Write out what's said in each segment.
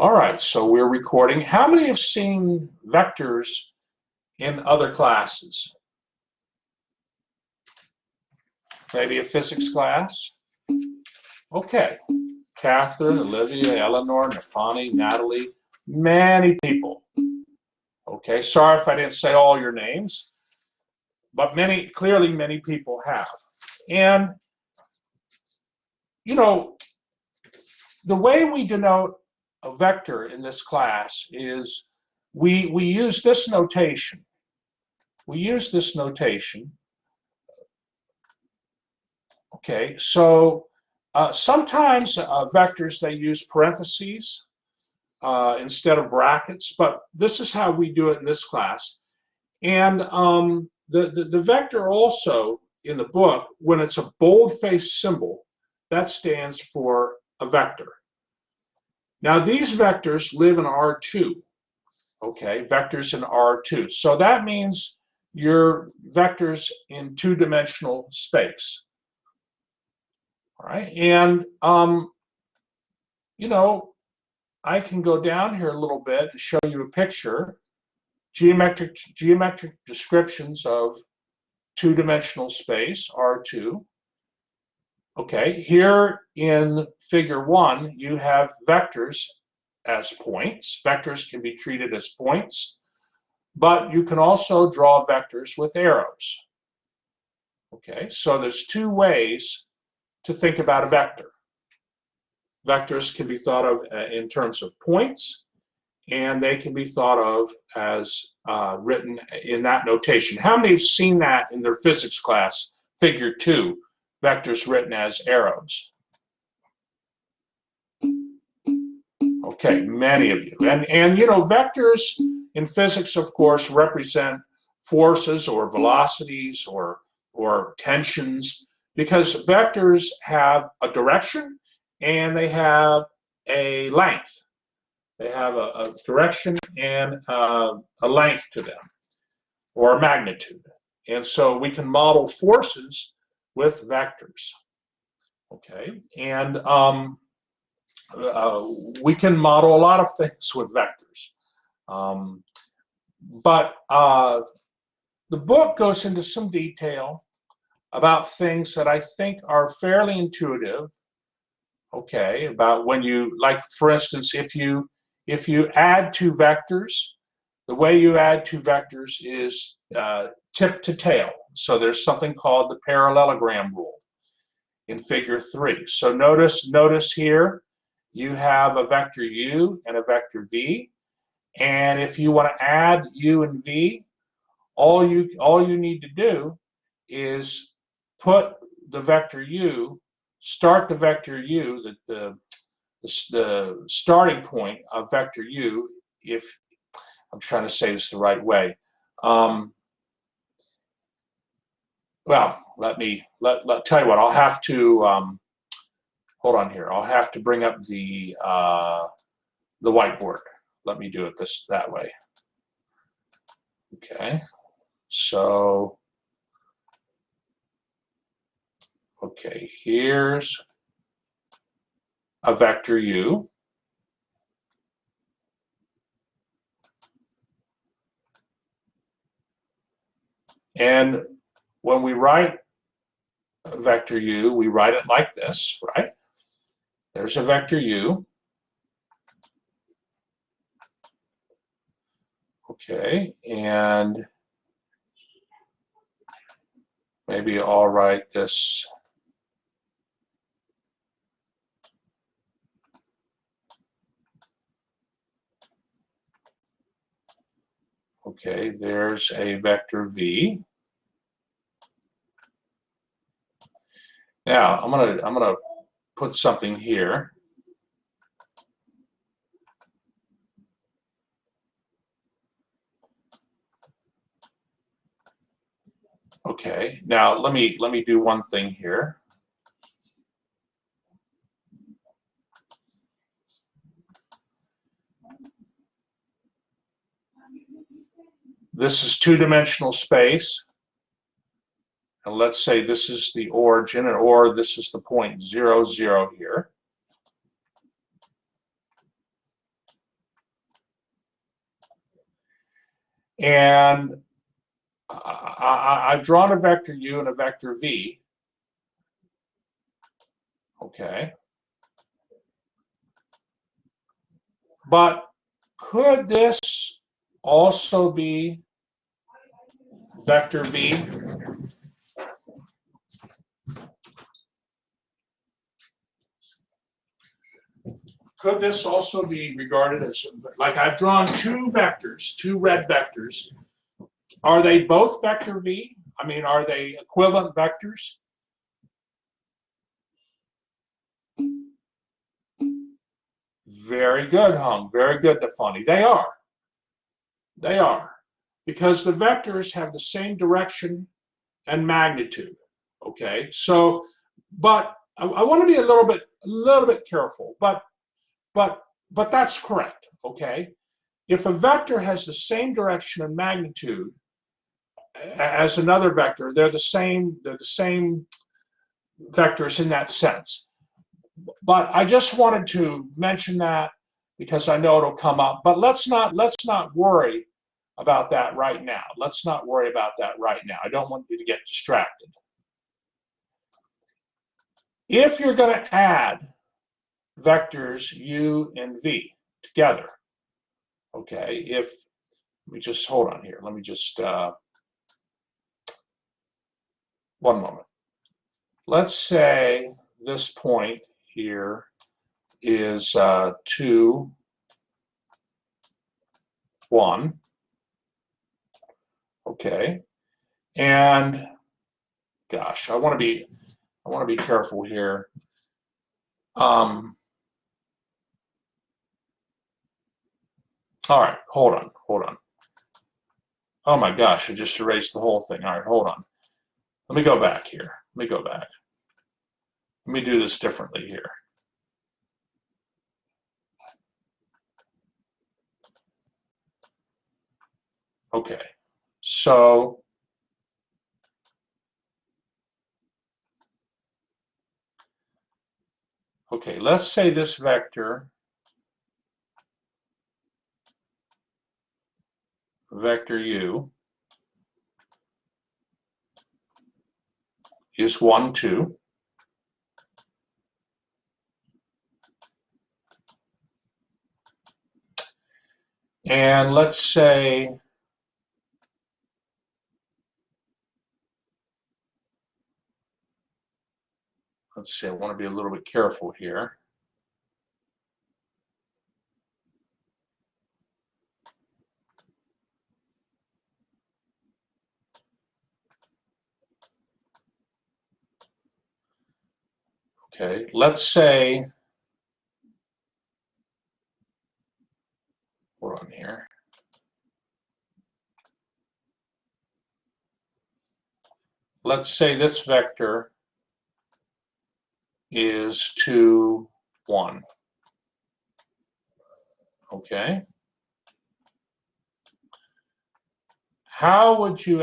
All right, so we're recording. How many have seen vectors in other classes? Maybe a physics class? Okay. Catherine, Olivia, Eleanor, Nafani, Natalie, many people. Okay, sorry if I didn't say all your names, but clearly many people have. And, you know, the way we denote a vector in this class is we use this notation. We use this notation. Okay, so sometimes vectors, they use parentheses instead of brackets, but this is how we do it in this class. And the vector also in the book, when it's a bold-faced symbol, that stands for a vector. Now these vectors live in R2, okay, vectors in R2. So that means your vectors in two-dimensional space. All right, and you know, I can go down here a little bit and show you a picture, geometric descriptions of two-dimensional space, R2. Okay, here in figure 1, you have vectors as points. Vectors can be treated as points, but you can also draw vectors with arrows. Okay, so there's two ways to think about a vector. Vectors can be thought of in terms of points, and they can be thought of as written in that notation. How many have seen that in their physics class, figure 2, vectors written as arrows? Okay, many of you. And you know, vectors in physics, of course, represent forces or velocities or tensions, because vectors have a direction and they have a length. They have a direction and a length to them, or a magnitude. And so we can model forces with vectors. Okay, and we can model a lot of things with vectors. But the book goes into some detail about things that I think are fairly intuitive. Okay, about when you, like for instance, if you add two vectors, the way you add two vectors is tip to tail. So there's something called the parallelogram rule in figure 3. So notice here you have a vector u and a vector v, and if you want to add u and v, all you need to do is put the vector u, start the vector u, the starting point of vector u, if I'm trying to say this the right way. Well, let tell you what, I'll have to hold on here. I'll have to bring up the whiteboard. Let me do it that way. Okay, so okay, here's a vector u. And when we write a vector u, we write it like this, right? There's a vector u. Okay, and maybe I'll write this. Okay, there's a vector v. Now I'm gonna put something here. Okay, now let me do one thing here. This is two-dimensional space, and let's say this is the origin, or this is the point 0, 0 here. And I've drawn a vector u and a vector v. Okay. But could this also be vector v? Could this also be regarded as, like I've drawn two vectors, two red vectors. Are they both vector v? I mean, are they equivalent vectors? Very good, Hung. Very good, Nafani. They are. They are. Because the vectors have the same direction and magnitude. Okay. So, but I want to be a little bit careful. But that's correct. Okay. If a vector has the same direction and magnitude as another vector, they're the same vectors in that sense. But I just wanted to mention that because I know it'll come up. But let's not worry about that right now. Let's not worry about that right now. I don't want you to get distracted. If you're going to add vectors u and v together, okay, let me just hold on here. Let me just, one moment. Let's say this point here is 2, 1. Okay, and gosh, I want to be careful here. All right, hold on. Oh my gosh, I just erased the whole thing. All right, hold on. Let me go back here. Let me go back. Let me do this differently here. Okay, so okay, let's say this vector u is 1, 2. And let's say I want to be a little bit careful here. Okay, let's say, hold on here. Let's say this vector is 2, 1. Okay. How would you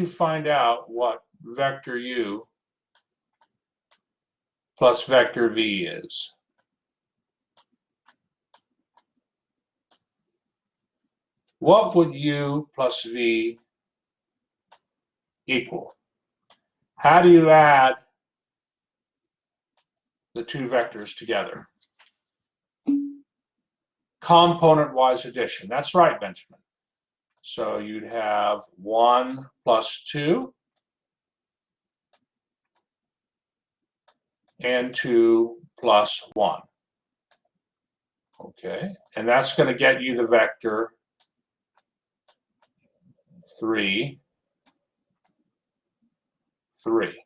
find out what vector u plus vector v is? What would u plus v equal? How do you add the two vectors together? Component-wise addition. That's right, Benjamin. So you'd have 1 plus 2 and 2 plus 1. Okay, and that's going to get you the vector 3, 3.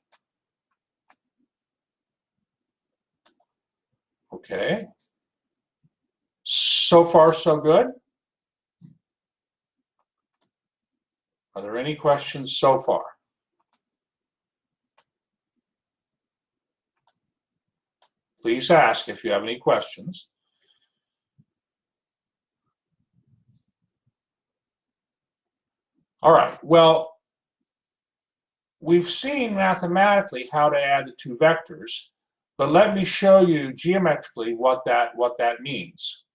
Okay, so far so good. Are there any questions so far? Please ask if you have any questions. All right, well, we've seen mathematically how to add the two vectors. But let me show you geometrically what that means.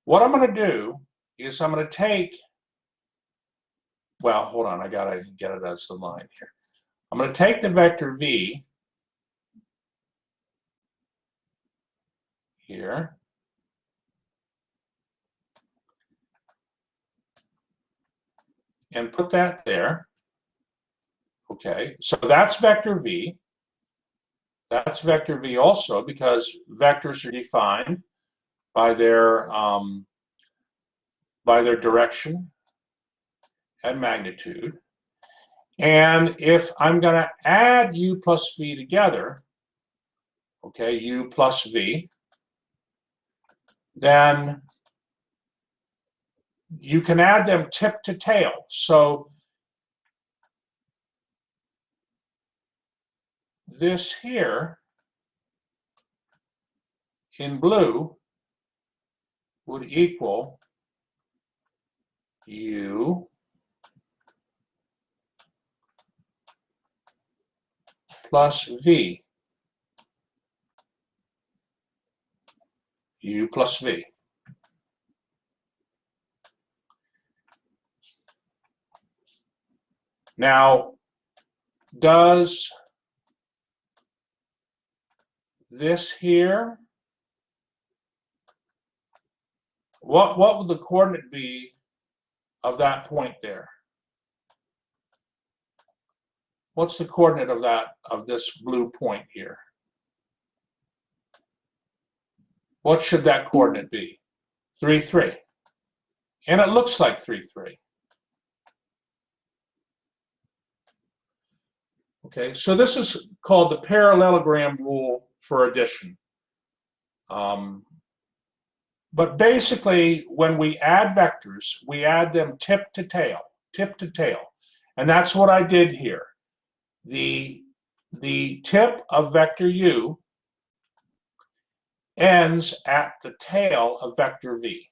What I'm going to do is I'm going to take, well, hold on, I got to get it as the line here. I'm going to take the vector v here, and put that there. Okay, so that's vector v. That's vector v also, because vectors are defined by their direction and magnitude. And if I'm going to add u plus v together, okay, u plus v, then you can add them tip to tail. So this here in blue would equal u plus v, u plus v. Now, does this here, what would the coordinate be of that point there? What's the coordinate of this blue point here? What should that coordinate be? 3, 3. And it looks like 3, 3. Okay, so this is called the parallelogram rule for addition. But basically, when we add vectors, we add them tip to tail. And that's what I did here. The tip of vector u ends at the tail of vector v.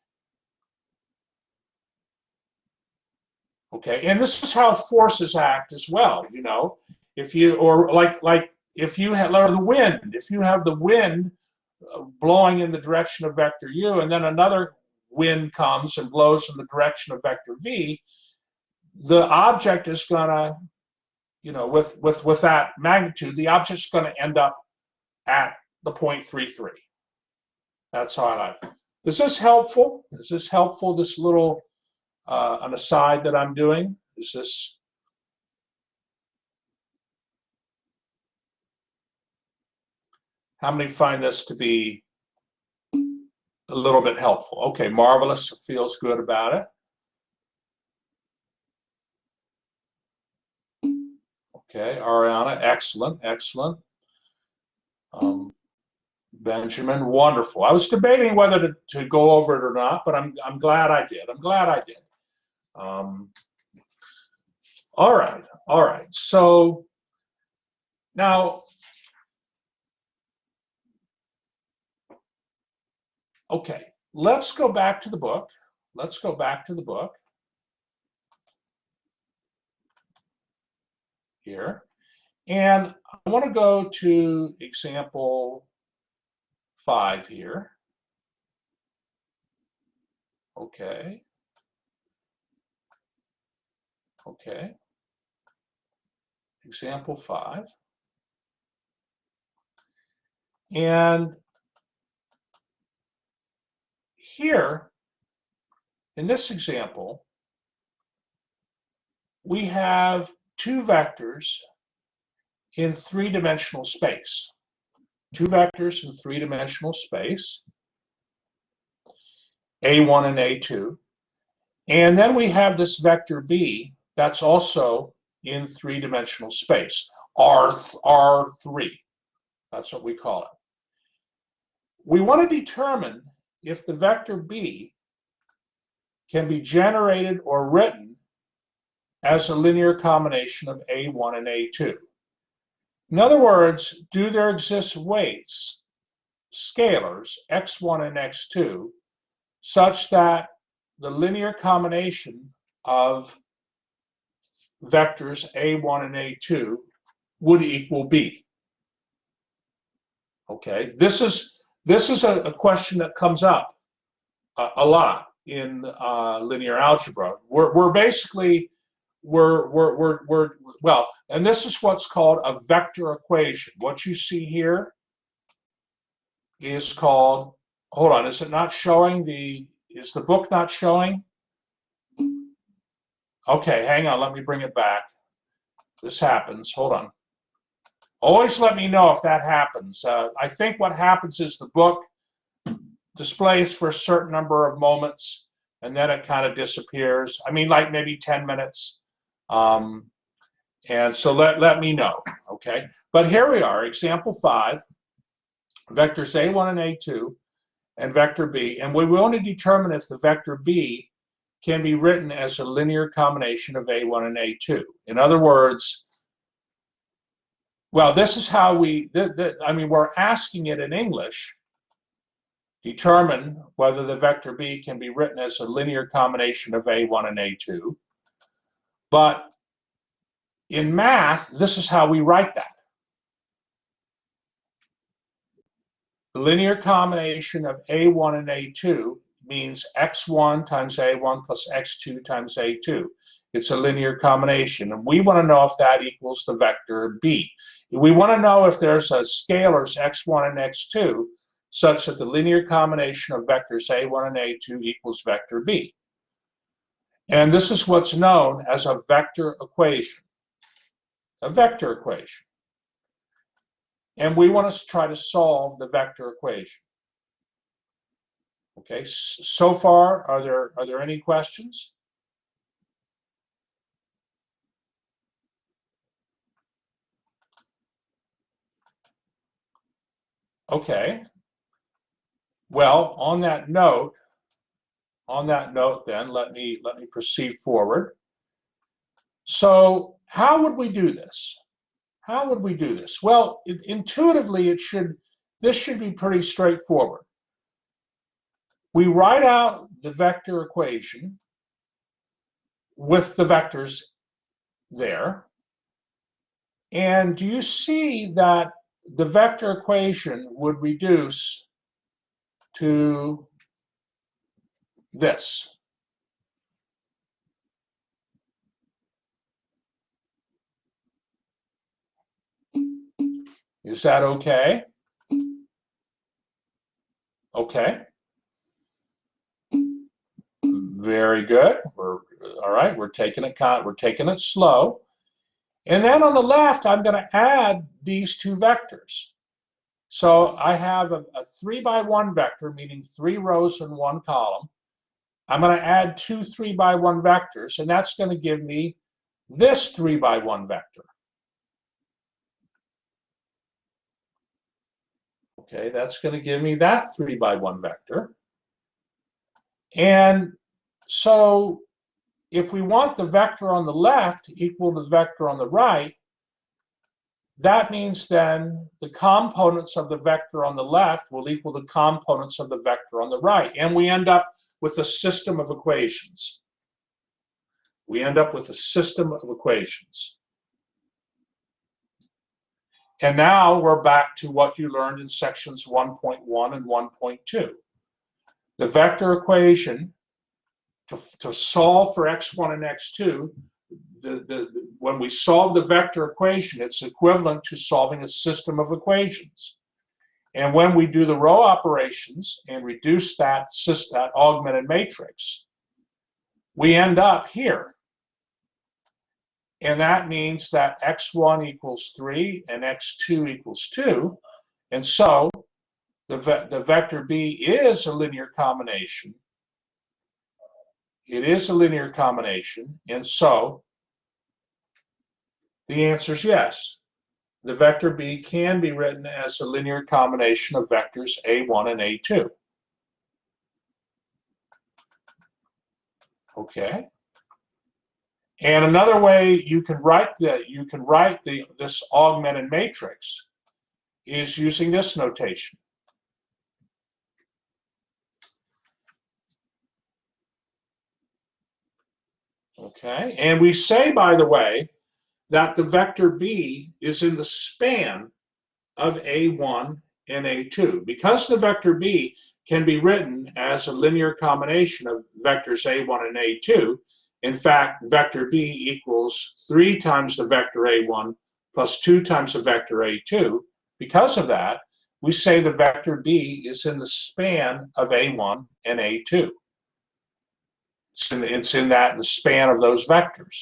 Okay, and this is how forces act as well, you know. If you, or like if you have, or the wind, if you have the wind blowing in the direction of vector u, and then another wind comes and blows in the direction of vector v, the object is gonna, you know, with that magnitude, the object's gonna end up at the point 3, 3. That's how I like it. Is this helpful? Is this helpful, this little an aside that I'm doing? Is this? How many find this to be a little bit helpful? Okay, marvelous. Feels good about it. Okay, Ariana, excellent, excellent. Benjamin, wonderful. I was debating whether to go over it or not, but I'm glad I did. I'm glad I did. All right. So now, okay, let's go back to the book. Let's go back to the book here. And I want to go to example 5 here. Okay. Okay. Example 5. And here, in this example, we have two vectors in three-dimensional space. Two vectors in three-dimensional space, A1 and A2. And then we have this vector B that's also in three-dimensional space, R3. That's what we call it. We want to determine if the vector B can be generated or written as a linear combination of A1 and A2. In other words, do there exist weights, scalars, x1 and x2, such that the linear combination of vectors A1 and A2 would equal B? Okay, this is a question that comes up a lot in linear algebra. We're basically we're well, and this is what's called a vector equation. What you see here is called, hold on, is it not showing is the book not showing? Okay, hang on, let me bring it back. This happens, hold on. Always let me know if that happens. I think what happens is the book displays for a certain number of moments and then it kind of disappears. I mean, like maybe 10 minutes. And so let me know, okay? But here we are, example 5, vectors A1 and A2 and vector B. And we want to determine if the vector B can be written as a linear combination of A1 and A2. In other words, well, this is how I mean, we're asking it in English, determine whether the vector B can be written as a linear combination of A1 and A2. But in math, this is how we write that. The linear combination of A1 and A2 means x1 times A1 plus x2 times A2. It's a linear combination, and we want to know if that equals the vector B. We want to know if there's a scalars x1 and x2 such that the linear combination of vectors A1 and A2 equals vector B. And this is what's known as a vector equation. A vector equation. And we want to try to solve the vector equation. Okay, so far, are there any questions? Okay. Well, on that note, then let me proceed forward. So, how would we do this? How would we do this? Well, intuitively, this should be pretty straightforward. We write out the vector equation with the vectors there. And do you see that the vector equation would reduce to this? Is that okay? Okay. Very good. We're all right. We're taking it slow. And then on the left, I'm going to add these two vectors. So I have a 3x1 vector, meaning 3 rows and 1 column. I'm going to add two 3x1 vectors, and that's going to give me this 3x1 vector. Okay, that's going to give me that 3x1 vector. And so if we want the vector on the left equal to the vector on the right, that means then the components of the vector on the left will equal the components of the vector on the right. And we end up with a system of equations. We end up with a system of equations. And now we're back to what you learned in sections 1.1 and 1.2. The vector equation, to solve for x1 and x2, when we solve the vector equation, it's equivalent to solving a system of equations. And when we do the row operations and reduce that augmented matrix, we end up here. And that means that x1 equals 3 and x2 equals 2. And so the vector B is a linear combination. It is a linear combination. And so the answer is yes. The vector B can be written as a linear combination of vectors A1 and A2. Okay. And another way you can write this augmented matrix is using this notation. Okay. And we say, by the way, that the vector B is in the span of A1 and A2. Because the vector B can be written as a linear combination of vectors A1 and A2, in fact, vector B equals 3 times the vector A1 plus 2 times the vector A2. Because of that, we say the vector B is in the span of A1 and A2. It's in the span of those vectors.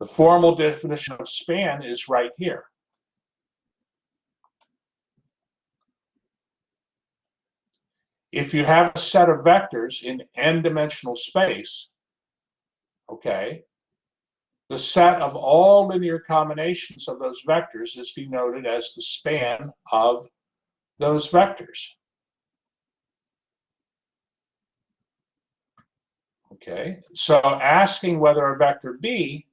The formal definition of span is right here. If you have a set of vectors in n-dimensional space, okay, the set of all linear combinations of those vectors is denoted as the span of those vectors. Okay, so asking whether a vector B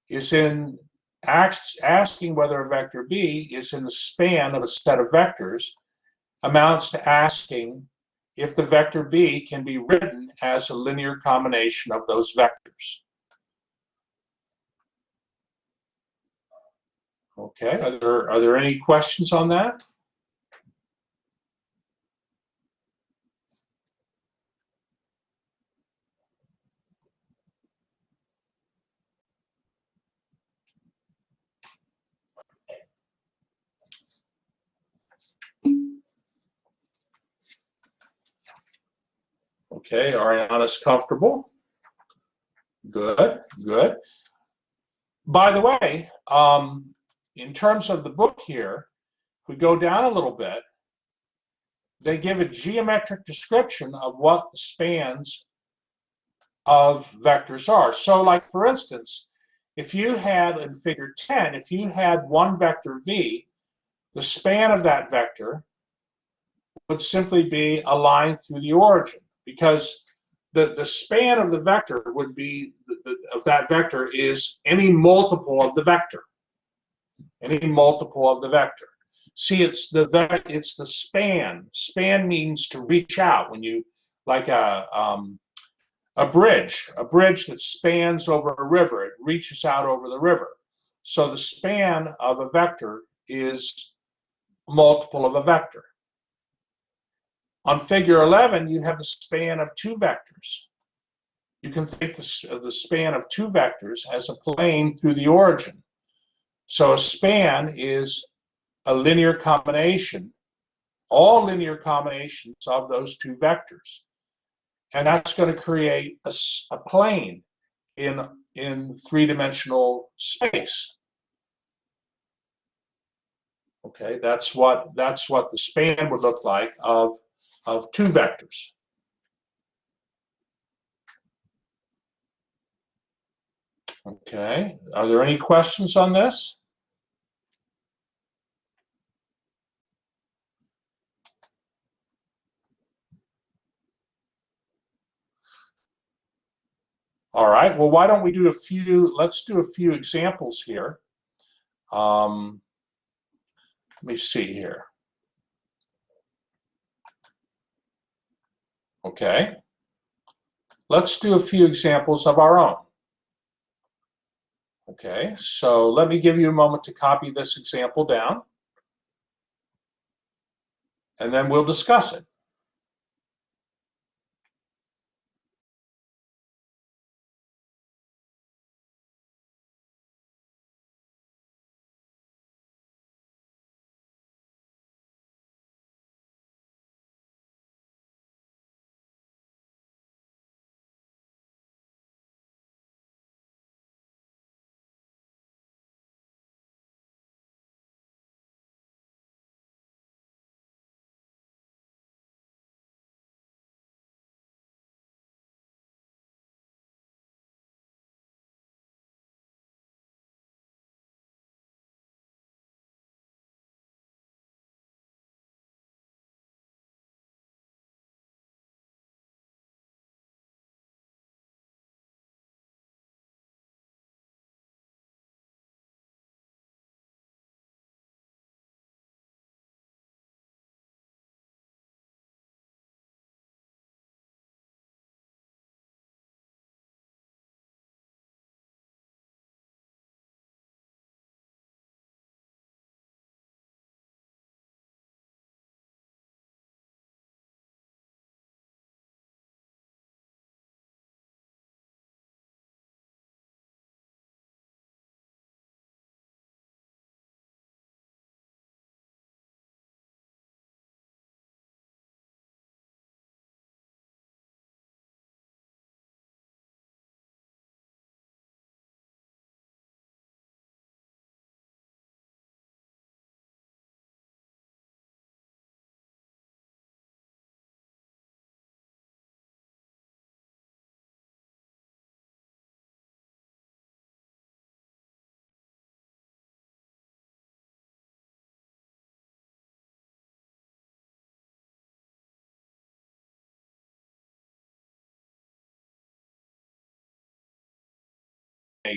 is in asking whether a vector B is in the span of a set of vectors amounts to asking if the vector B can be written as a linear combination of those vectors. Okay, are there any questions on that? Okay, Ariana's comfortable. Good, good. By the way, in terms of the book here, if we go down a little bit, they give a geometric description of what the spans of vectors are. So like, for instance, if you had in figure 10, if you had one vector v, the span of that vector would simply be a line through the origin, because the span of the vector would be, of that vector is any multiple of the vector. Any multiple of the vector. See, it's the span. Span means to reach out. When you, like a bridge that spans over a river, it reaches out over the river. So the span of a vector is a multiple of a vector. On figure 11, you have the span of two vectors. You can think of the span of two vectors as a plane through the origin. So a span is a linear combination, all linear combinations of those two vectors. And that's going to create a plane in three-dimensional space. Okay, that's what the span would look like of two vectors. Okay, are there any questions on this? All right, well, why don't we do let's do a few examples here. Let me see here. Okay, let's do a few examples of our own. Okay, so let me give you a moment to copy this example down, and then we'll discuss it.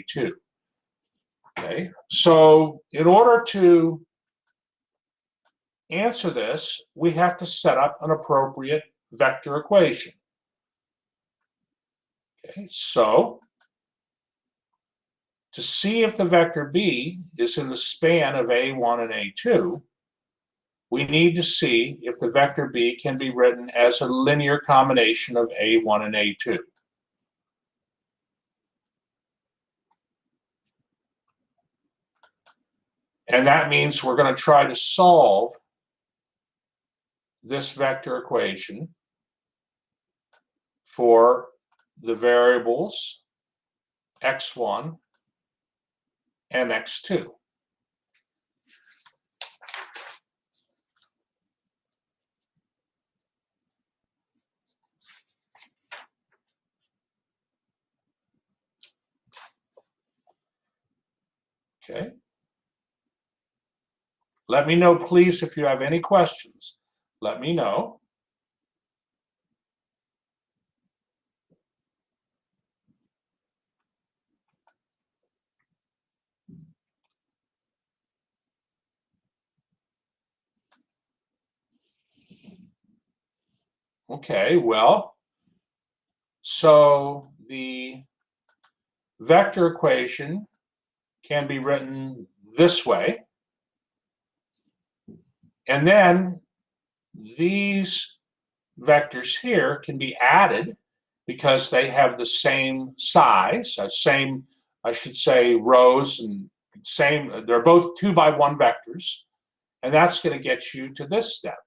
A2. Okay, so in order to answer this, we have to set up an appropriate vector equation. Okay, so to see if the vector B is in the span of A1 and A2, we need to see if the vector B can be written as a linear combination of A1 and A2. And that means we're going to try to solve this vector equation for the variables x1 and x2. Okay. Let me know, please, if you have any questions. Let me know. Okay, well, so the vector equation can be written this way. And then these vectors here can be added because they have the same size, same, I should say, rows and same, they're both 2 by 1 vectors. And that's going to get you to this step.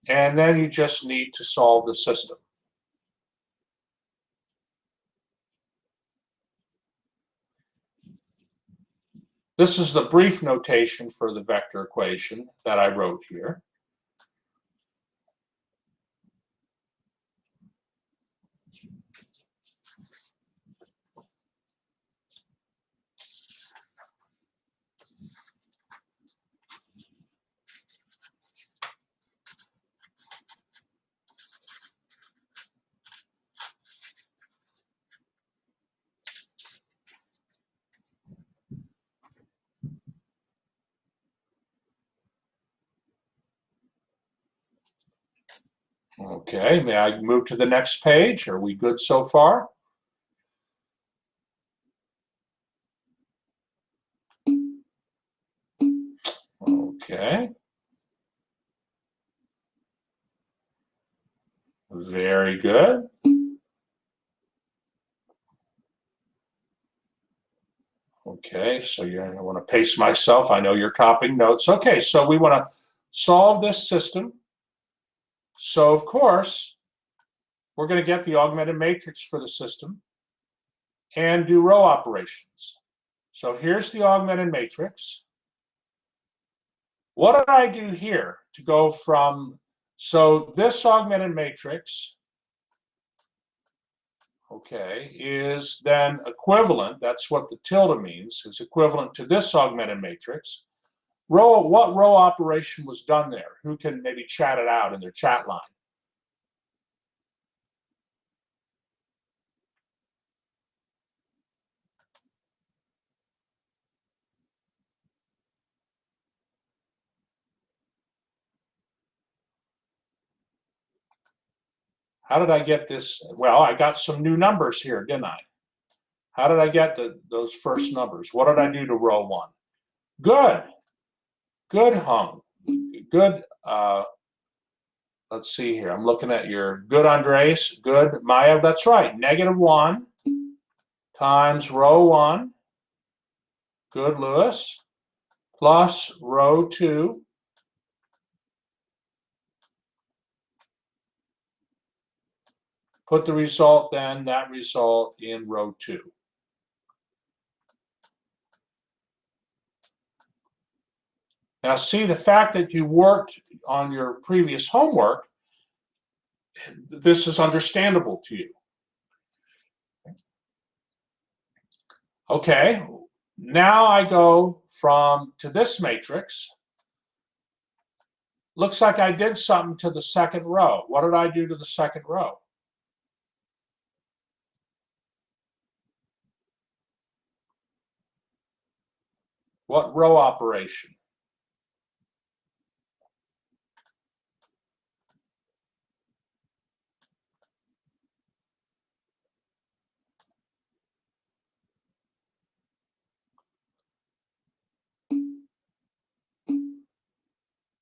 And then you just need to solve the system. This is the brief notation for the vector equation that I wrote here. Okay, may I move to the next page? Are we good so far? Okay. Very good. Okay, so I want to pace myself. I know you're copying notes. Okay, so we want to solve this system. So of course, we're going to get the augmented matrix for the system and do row operations. So here's the augmented matrix. What did I do here to go from, so this augmented matrix, okay, is then equivalent, that's what the tilde means, is equivalent to this augmented matrix. What row operation was done there? Who can maybe chat it out in their chat line? How did I get this? Well, I got some new numbers here, didn't I? How did I get those first numbers? What did I do to row 1? Good. Good, Hung. Good. Let's see here. I'm looking at your good, Andres. Good, Maya. That's right. -1 times row 1. Good, Lewis. Plus row 2. Put the result then, that result in row 2. Now see, the fact that you worked on your previous homework, this is understandable to you. Okay, now I go to this matrix. Looks like I did something to the second row. What did I do to the second row? What row operation?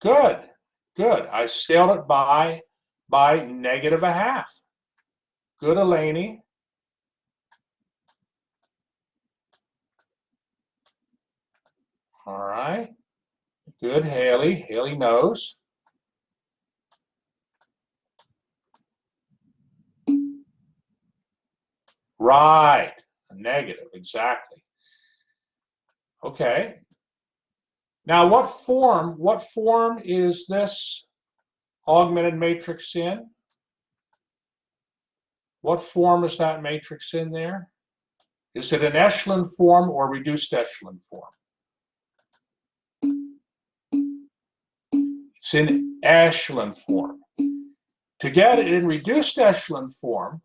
Good, good. I scaled it by -1/2. Good, Elaney. All right. Good, Haley. Haley knows. Right. A negative, exactly. Okay. Now, what form is this augmented matrix in? What form is that matrix in there? Is it an echelon form or reduced echelon form? It's in echelon form. To get it in reduced echelon form,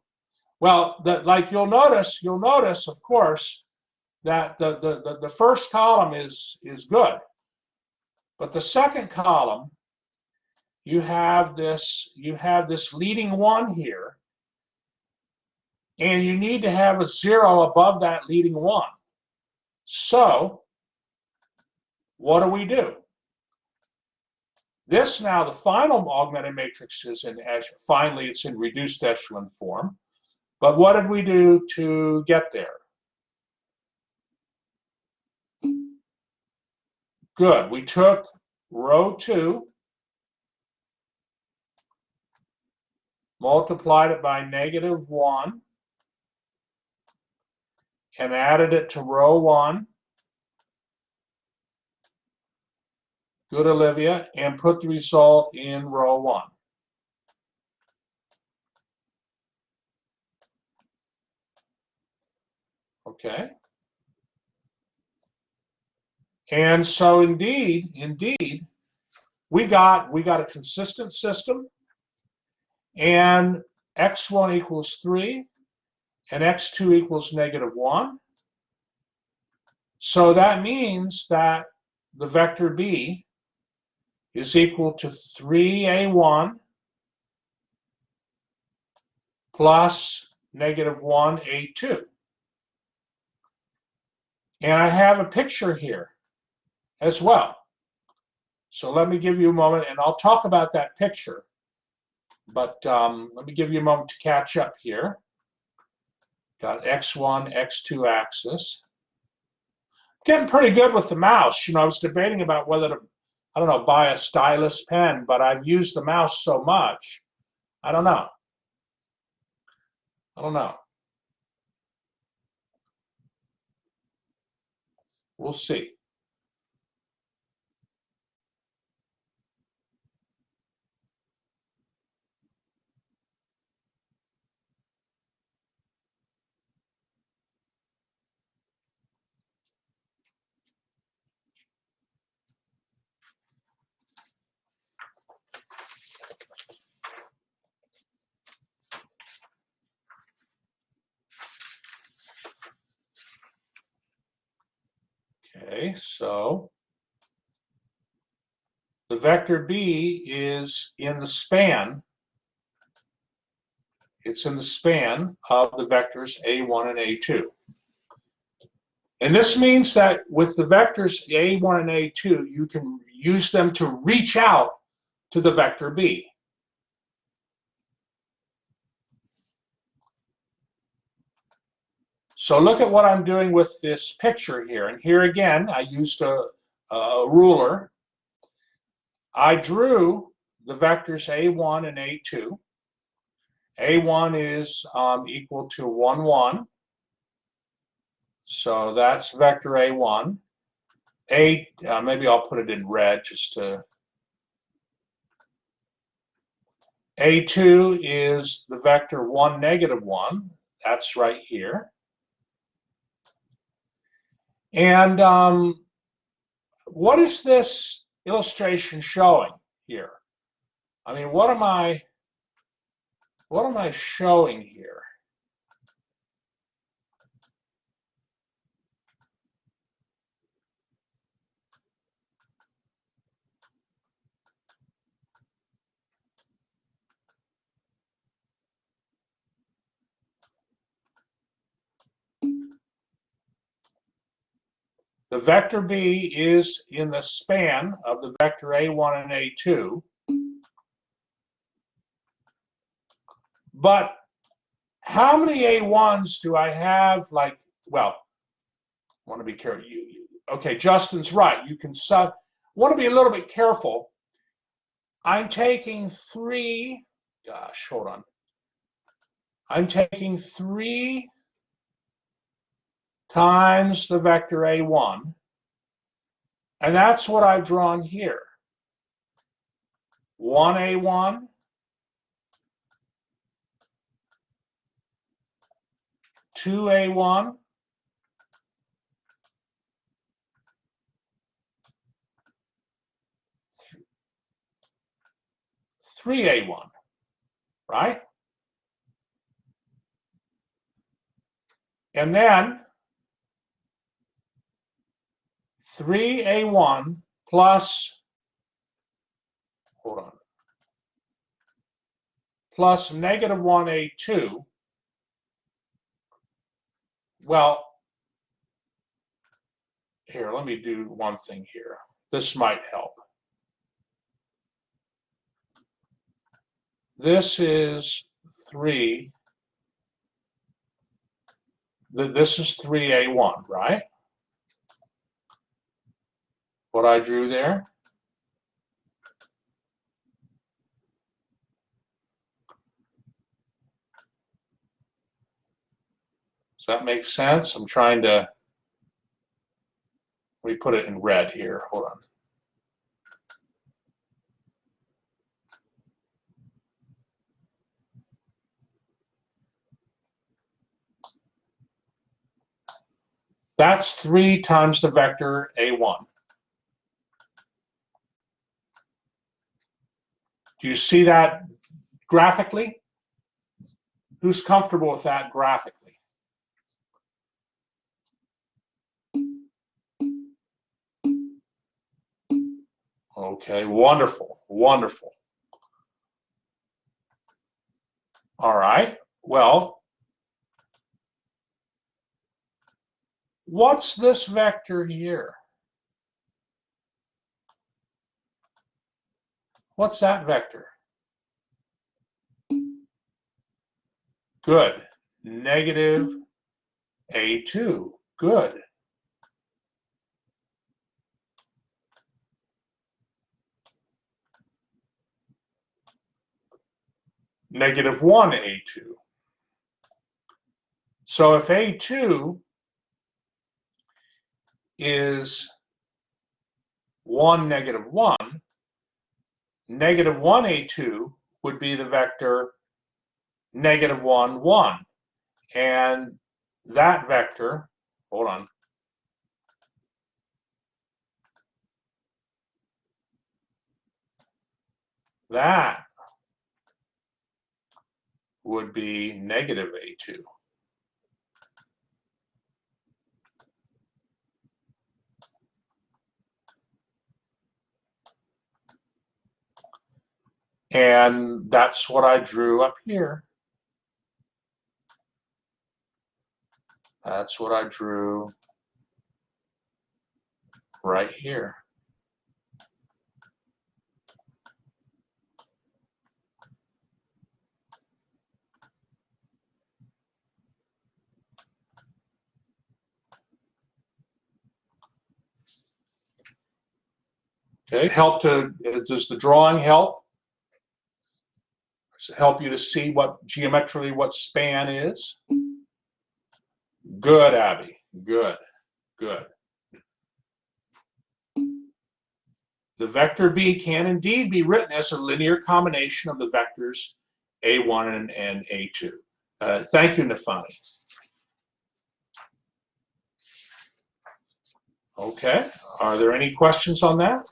well, like you'll notice, of course, that the first column is good, but the second column, you have this leading one here, and you need to have a 0 above that leading one. So what do? This now, the final augmented matrix is finally it's in reduced echelon form. But what did we do to get there? Good. We took row 2, multiplied it by -1, and added it to row 1. Good, Olivia, and put the result in row 1. Okay. And so indeed, we got a consistent system, and x1 equals 3, and x2 equals -1. So that means that the vector b is equal to 3a1 plus -1a2. And I have a picture here as well. So let me give you a moment, and I'll talk about that picture. But let me give you a moment to catch up here. Got x1, x2 axis. Getting pretty good with the mouse. I was debating about whether to, I don't know, buy a stylus pen, but I've used the mouse so much. I don't know. We'll see. Okay, so the vector b is in the span. It's in the span of the vectors a1 and a2. And this means that with the vectors a1 and a2, you can use them to reach out to the vector b. So look at what I'm doing with this picture here. And here again, I used a ruler. I drew the vectors a1 and a2. a1 is equal to 1, 1. So that's vector a1. Maybe I'll put it in red just to. A2 is the vector 1, -1. That's right here. And what is this illustration showing here? I mean, what am I showing here? The vector B is in the span of the vector A1 and A2. But how many A1s do I have? Like, well, I want to be careful. Okay, Justin's right. You can want to be a little bit careful. I'm taking 3, gosh, hold on. I'm taking 3 times the vector A1, and that's what I've drawn here. 1A1, 2A1, 3A1, right? And then 3A1 plus, hold on, plus negative 1A2. Well, here, let me do one thing here. This might help. This is 3. This is 3A1, right? What I drew there. Does that make sense? I'm trying to, let me put it in red here. Hold on. That's 3 times the vector A1. Do you see that graphically? Who's comfortable with that graphically? Okay, wonderful, wonderful. All right, well, what's this vector here? What's that vector? Good. Negative A2. Good. Negative 1A2. So if A2 is 1, negative 1, negative 1A2 would be the vector negative 1, 1. And that vector, hold on, that would be negative A2. And that's what I drew up here. That's what I drew right here. Okay, does the drawing help? Does it help you to see what geometrically what span is? Good, Abby. Good, good. The vector B can indeed be written as a linear combination of the vectors A1 and A2. Thank you, Nafani. Okay, are there any questions on that?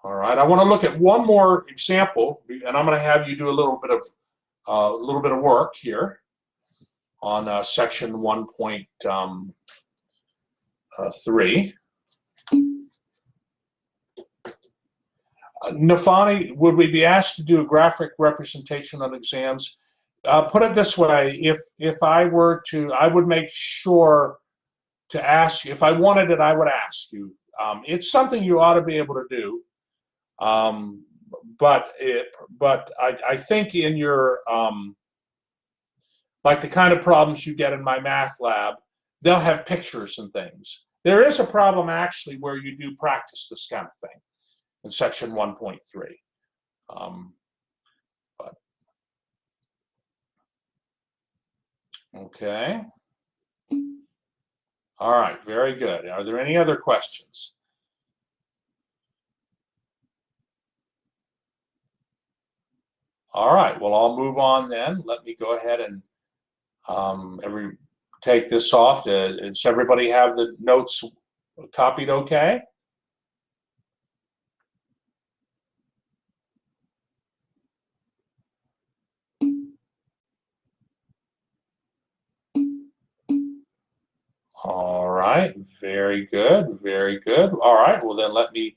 All right, I want to look at one more example, and I'm going to have you do a little bit of work here on section 1.3. Nafani, would we be asked to do a graphic representation on exams? Put it this way: if I were to, I would make sure to ask you. If I wanted it, I would ask you. It's something you ought to be able to do. Um, but I think in your like the kind of problems you get in my math lab, they'll have pictures and things. There is a problem actually where you do practice this kind of thing in section 1.3. But okay. All right, very good. Are there any other questions? All right, well, I'll move on then. Let me go ahead and take this off. Does everybody have the notes copied okay? All right, very good, very good. All right, well then let me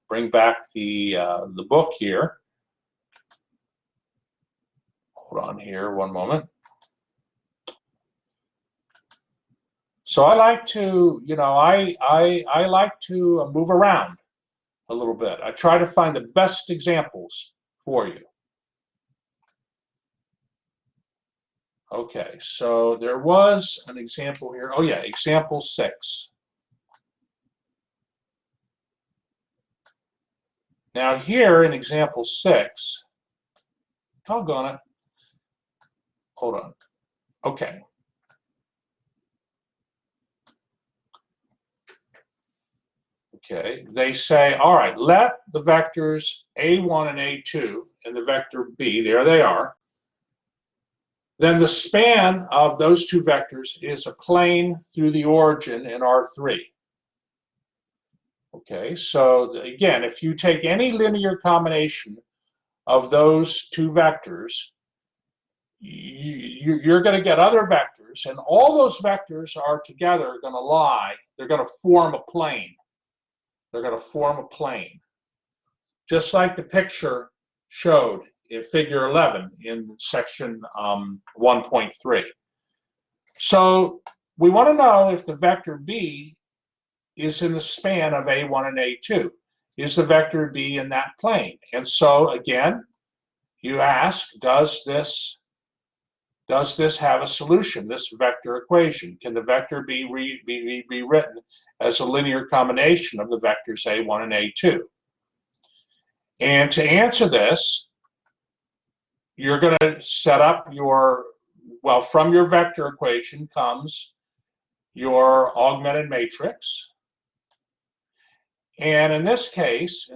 bring back the book here. Hold on here one moment. So I like to, I like to move around a little bit. I try to find the best examples for you. Okay, so there was an example here. Oh yeah, example 6. Now here in example 6, doggone it. Hold on. Okay. Okay, they say, all right, let the vectors A1 and A2 and the vector B, there they are. Then the span of those two vectors is a plane through the origin in R3. Okay, so again, if you take any linear combination of those two vectors, you're going to get other vectors, and all those vectors are together going to lie. They're going to form a plane. They're going to form a plane, just like the picture showed in figure 11 in section 1.3. So we want to know if the vector B is in the span of A1 and A2. Is the vector B in that plane? And so again, you ask, does this have a solution, this vector equation? Can the vector be written as a linear combination of the vectors A1 and A2? And to answer this, you're going to set up your, well, from your vector equation comes your augmented matrix. And in this case,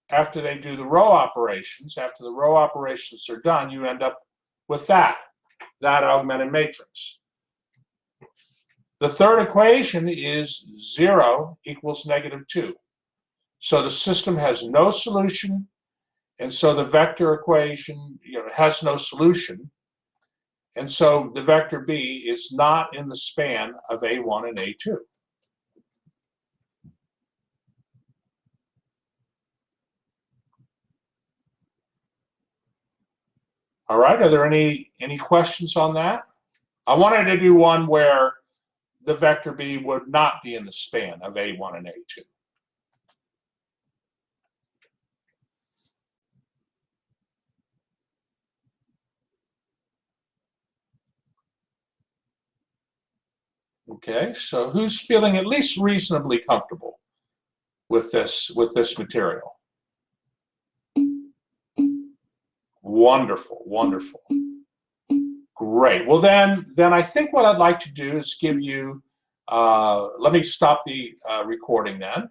after they do the row operations, after the row operations are done, you end up with that augmented matrix. The third equation is 0 equals -2. So the system has no solution, and so the vector equation has no solution. And so the vector B is not in the span of A1 and A2. All right, are there any questions on that? I wanted to do one where the vector B would not be in the span of A1 and A2. Okay, so who's feeling at least reasonably comfortable with this material? Wonderful, wonderful. Great. Well, then I think what I'd like to do is give you, let me stop the recording then.